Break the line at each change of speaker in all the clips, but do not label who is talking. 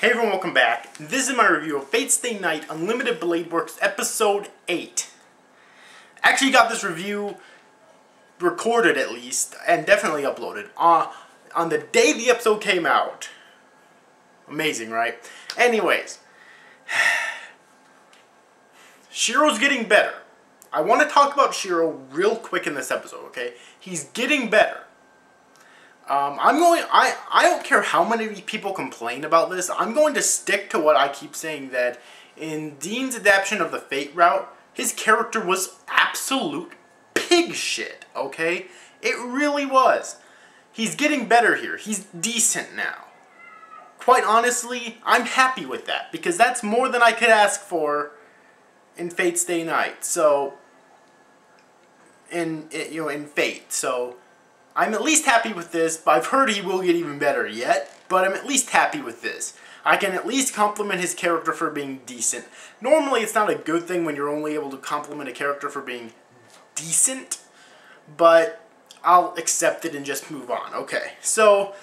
Hey everyone, welcome back. This is my review of Fate Stay Night Unlimited Blade Works Episode 8. Actually got this review recorded at least, and definitely uploaded, on the day the episode came out. Amazing, right? Anyways, Shiro's getting better. I want to talk about Shiro real quick in this episode, okay? He's getting better. I don't care how many people complain about this. I'm going to stick to what I keep saying, that in Dean's adaptation of the Fate route, his character was absolute pig shit, okay? It really was. He's getting better here. He's decent now. Quite honestly, I'm happy with that, because that's more than I could ask for in Fate Stay Night. So, in Fate, so I'm at least happy with this, but I've heard he will get even better yet, but I'm at least happy with this. I can at least compliment his character for being decent. Normally it's not a good thing when you're only able to compliment a character for being decent, but I'll accept it and just move on. Okay, so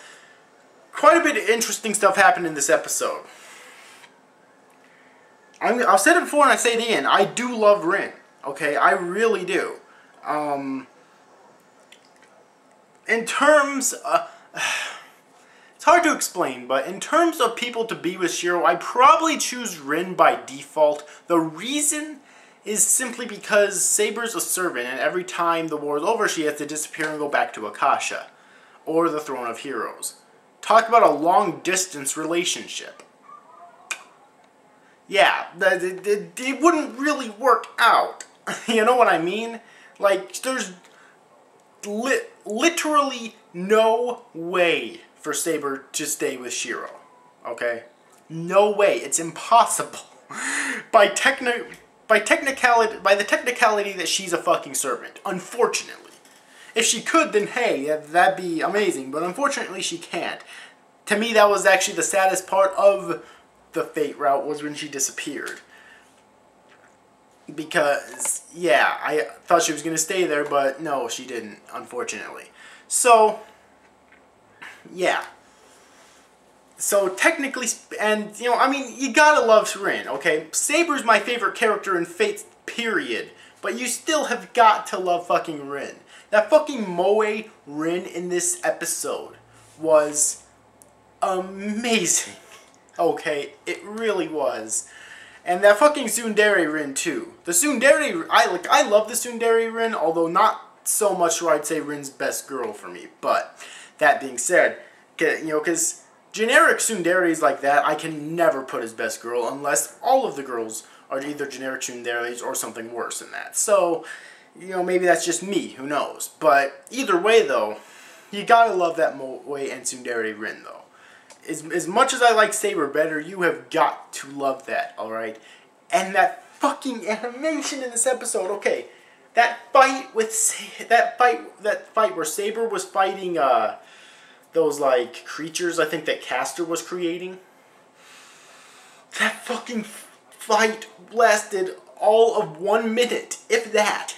quite a bit of interesting stuff happened in this episode. I've said it before and I say it again, I do love Rin, okay, I really do. In terms, it's hard to explain, but in terms of people to be with Shiro, I'd probably choose Rin by default. The reason is simply because Saber's a servant, and every time the war's over, she has to disappear and go back to Akasha, or the Throne of Heroes. Talk about a long-distance relationship. Yeah, it wouldn't really work out. You know what I mean? Like, there's literally no way for Saber to stay with Shiro. Okay? No way. It's impossible. By the technicality that she's a fucking servant. Unfortunately. If she could, then hey, that'd be amazing. But unfortunately, she can't. To me, that was actually the saddest part of the Fate route, was when she disappeared. Because, yeah, I thought she was going to stay there, but no, she didn't, unfortunately. So, yeah. So, technically, and, I mean, you gotta love Rin, okay? Saber's my favorite character in Fate, period. But you still have got to love fucking Rin. That fucking Moe Rin in this episode was amazing. Okay, it really was. And that fucking Tsundere Rin too. The Tsundere, I love the Tsundere Rin, although not so much where I'd say Rin's best girl for me. But that being said, because generic Tsunderes like that, I can never put as best girl unless all of the girls are either generic Tsunderes or something worse than that. So, maybe that's just me, who knows. But either way though, you gotta love that Moe and Tsundere Rin though. As much as I like Saber better, you have got to love that, alright? And that fucking animation in this episode, okay. That fight where Saber was fighting those like creatures I think that Castor was creating. That fucking fight lasted all of 1 minute, if that.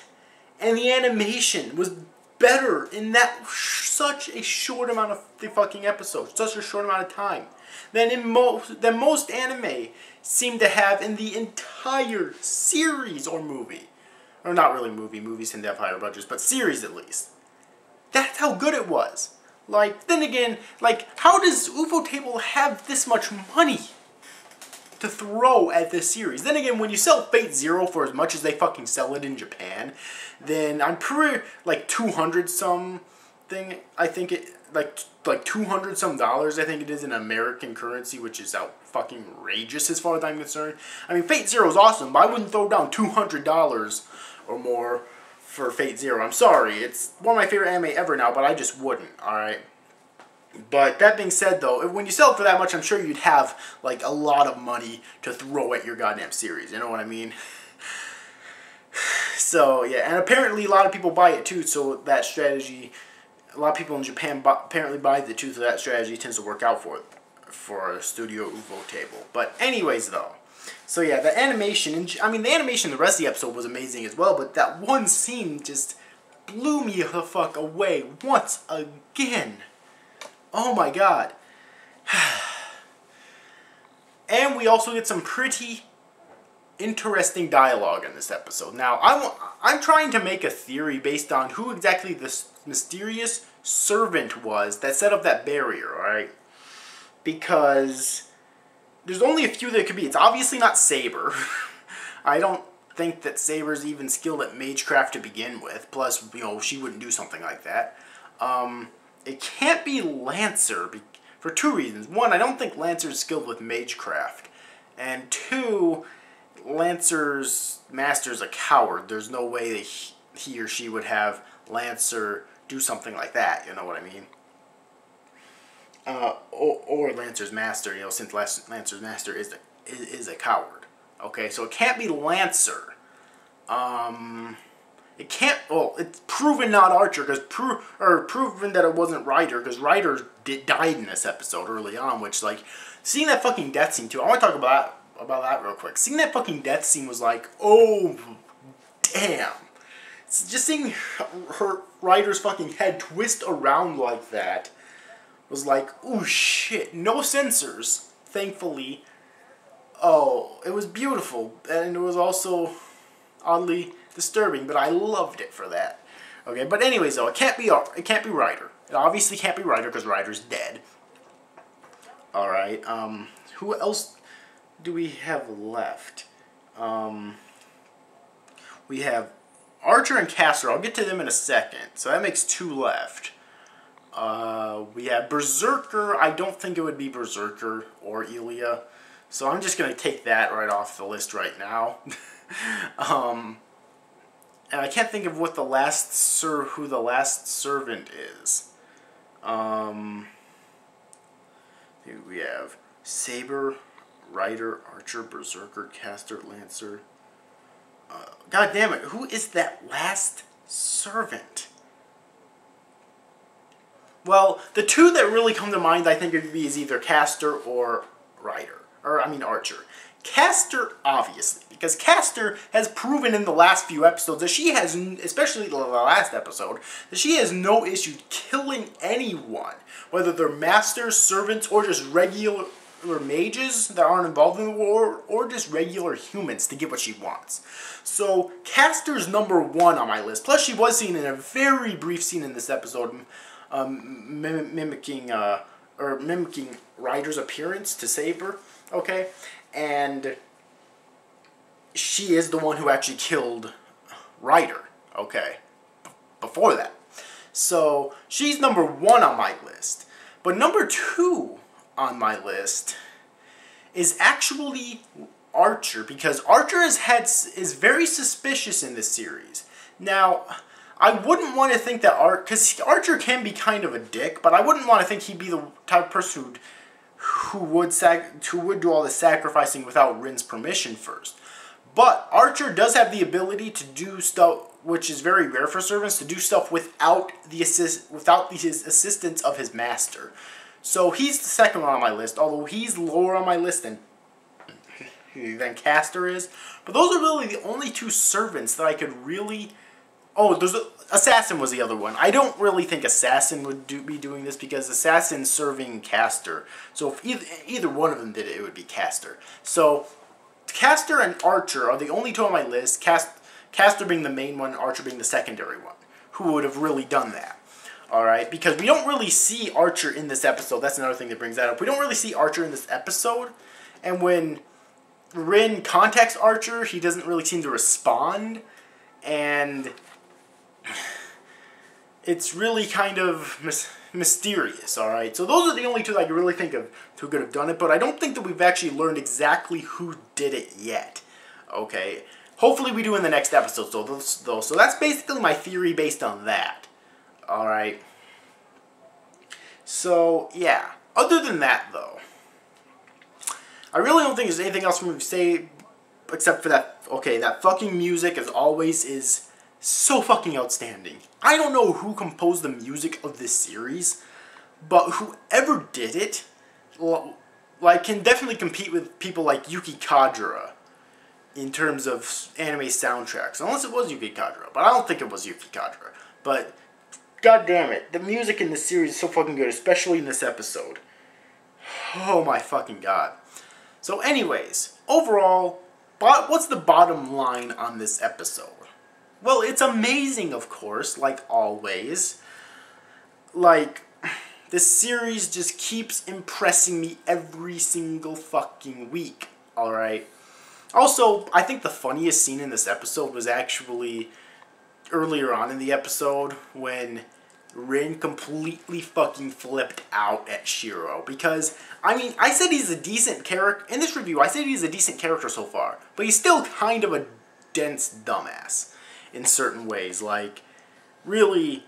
And the animation was better in that such a short amount of the fucking episode, such a short amount of time, than most anime seem to have in the entire series or movie. Or not really movie, movies tend to have higher budgets, but series at least. That's how good it was. Like, then again, like, how does ufotable have this much money to throw at this series? Then again, when you sell Fate Zero for as much as they fucking sell it in Japan, then I'm pretty, like, 200 something, I think it, like 200 some dollars, I think it is in American currency, which is out fucking outrageous as far as I'm concerned. I mean, Fate Zero is awesome, but I wouldn't throw down $200 or more for Fate Zero. I'm sorry, it's one of my favorite anime ever now, but I just wouldn't, alright? But that being said though, when you sell it for that much, I'm sure you'd have like a lot of money to throw at your goddamn series, you know what I mean? So yeah, and apparently a lot of people buy it too, so that strategy, a lot of people in Japan apparently buy it too, so that strategy tends to work out for a Studio ufotable. But anyways though, so yeah, the animation, I mean the animation the rest of the episode was amazing as well, but that one scene just blew me the fuck away once again. Oh my god. And we also get some pretty interesting dialogue in this episode. Now, I'm trying to make a theory based on who exactly this mysterious servant was that set up that barrier, alright? Because there's only a few that it could be. It's obviously not Saber. I don't think that Saber's even skilled at magecraft to begin with. Plus, you know, she wouldn't do something like that. It can't be Lancer for two reasons. One, I don't think Lancer's skilled with magecraft. And two, Lancer's master's a coward. There's no way that he or she would have Lancer do something like that. You know what I mean? Or Lancer's master, you know, since Lancer's master is a coward. Okay, so it can't be Lancer. It can't. Well, it's proven not Archer because proven that it wasn't Ryder because Ryder died in this episode early on. Which, like, seeing that fucking death scene too. I want to talk about that real quick. Seeing that fucking death scene was like, oh damn. Just seeing her Ryder's fucking head twist around like that was like, oh shit. No censors, thankfully. Oh, it was beautiful, and it was also oddly disturbing, but I loved it for that. Okay, but anyways, though, it can't be Ryder. It obviously can't be Ryder because Ryder's dead. All right. Who else do we have left? We have Archer and Castor. I'll get to them in a second. So that makes two left. We have Berserker. I don't think it would be Berserker or Ilya. So I'm just going to take that right off the list right now. And I can't think of what who the last servant is. Here we have Saber, Ryder, Archer, Berserker, Castor, Lancer. God damn it, who is that last servant? Well, the two that really come to mind, I think, would be either Castor or Ryder. Archer. Castor, obviously, because Castor has proven in the last few episodes that she has, especially the last episode, that she has no issue killing anyone, whether they're masters, servants, or just regular mages that aren't involved in the war, or just regular humans to get what she wants. So, Castor's number one on my list. Plus, she was seen in a very brief scene in this episode, mimicking Ryder's appearance to save her. Okay, and she is the one who actually killed Ryder. Okay, before that. So she's number one on my list. But number two on my list is actually Archer, because Archer is very suspicious in this series. Now, I wouldn't want to think that because Archer can be kind of a dick, but I wouldn't want to think he'd be the type of person who would do all the sacrificing without Rin's permission first. But Archer does have the ability to do stuff, which is very rare for servants, to do stuff without the assistance of his master. So he's the second one on my list, although he's lower on my list than Castor is. But those are really the only two servants that I could really... Oh, Assassin was the other one. I don't really think Assassin would be doing this because Assassin's serving Castor. So if either one of them did it, it would be Castor. So Castor and Archer are the only two on my list. Castor being the main one, Archer being the secondary one, who would have really done that. Alright, because we don't really see Archer in this episode. That's another thing that brings that up. We don't really see Archer in this episode. And when Rin contacts Archer, he doesn't really seem to respond. And it's really kind of mysterious, alright? So those are the only two that I can really think of who could have done it. But I don't think that we've actually learned exactly who did it yet. Okay? Hopefully we do in the next episode, though. So that's basically my theory based on that. Alright. So, yeah. Other than that, though, I really don't think there's anything else for me to say except for that. Okay, that fucking music, as always, is so fucking outstanding. I don't know who composed the music of this series, but whoever did it, like, can definitely compete with people like Yuki Kajira in terms of anime soundtracks. Unless it was Yuki Kajira, but I don't think it was Yuki Kajira. But god damn it, the music in this series is so fucking good, especially in this episode. Oh my fucking god. So anyways, overall, what's the bottom line on this episode? Well, it's amazing, of course, like always. Like, this series just keeps impressing me every single fucking week, alright? Also, I think the funniest scene in this episode was actually earlier on in the episode when Rin completely fucking flipped out at Shiro. Because, I mean, I said he's a decent character. In this review, I said he's a decent character so far. But he's still kind of a dense dumbass in certain ways. Like, really,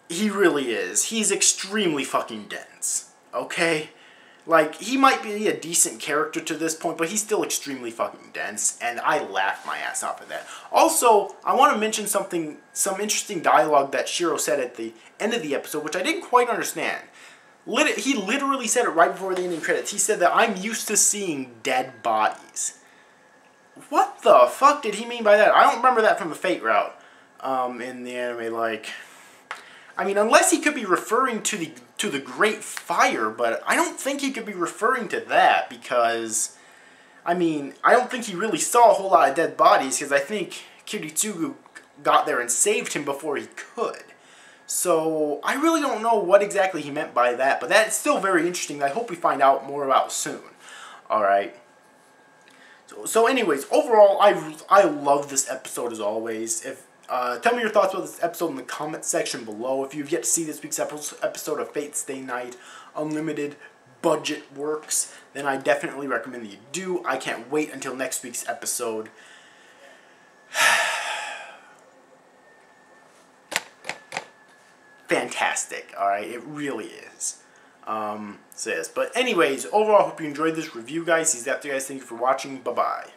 he really is. He's extremely fucking dense. Okay? Like, he might be a decent character to this point, but he's still extremely fucking dense, and I laughed my ass off at that. Also, I want to mention some interesting dialogue that Shiro said at the end of the episode, which I didn't quite understand. He literally said it right before the ending credits. He said that I'm used to seeing dead bodies. What the fuck did he mean by that? I don't remember that from the Fate route in the anime, like... I mean, unless he could be referring to the Great Fire, but I don't think he could be referring to that because, I mean, I don't think he really saw a whole lot of dead bodies because I think Kiritsugu got there and saved him before he could. So, I really don't know what exactly he meant by that, but that's still very interesting. I hope we find out more about soon. Alright. So anyways, overall, I love this episode as always. Tell me your thoughts about this episode in the comment section below. If you've yet to see this week's episode of Fate Stay Night Unlimited Budget Works, then I definitely recommend that you do. I can't wait until next week's episode. Fantastic, alright? It really is. But anyways, overall, I hope you enjoyed this review, guys. See you after, guys. Thank you for watching. Bye-bye.